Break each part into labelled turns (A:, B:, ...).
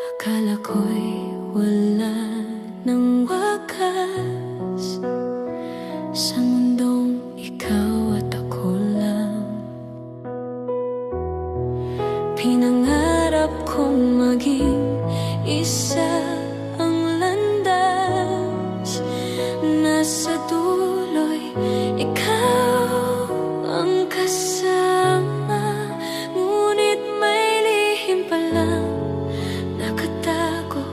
A: Akala ko'y wala ng wakas sa mundong ikaw at ako lang. Pinangarap kong maging isa ang landas, nasa dulo'y ikaw ang kasama. Ngunit may lihim palang nakatago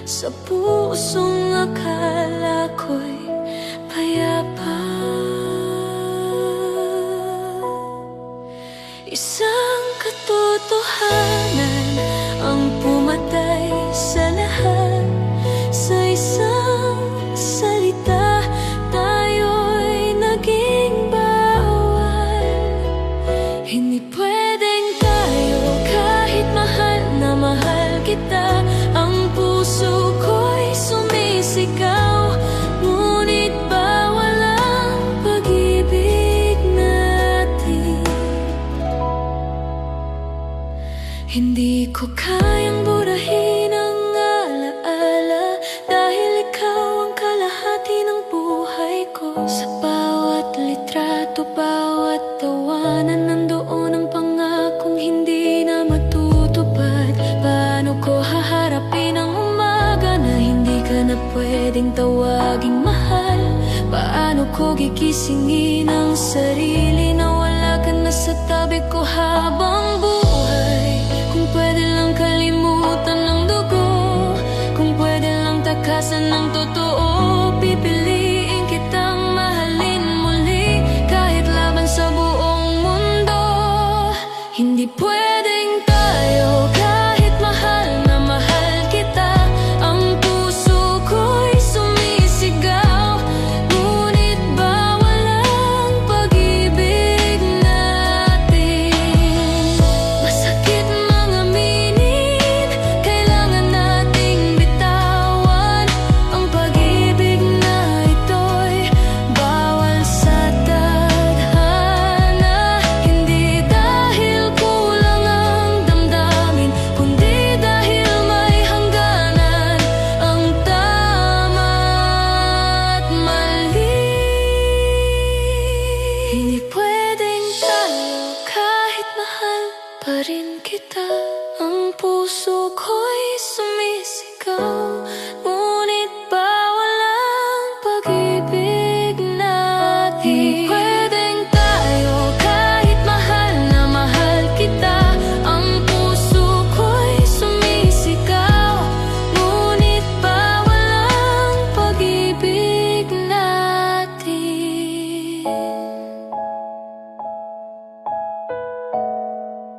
A: sa pusong akala ko'y payapa. Isang katotohanan ang pumatay sa lahat. Sa isang salita, tayo'y naging bawal. Hindi pwedeng tayo kahit mahal na mahal kita. Ang puso ko'y sumisigaw, ngunit bawal ang pag-ibig natin. Hindi ko kayang burahin ang alaala, dahil ikaw ang kalahati ng buhay ko. Sa bawat litrato, bawat tawanan, nandoon ang pangakong hindi na matutupad. Paano ko haharapin ang umaga na hindi ka na pwedeng tawaging mahal? Paano ko gigisingin ang sarili na wala ka na sa tabi ko habang buhay?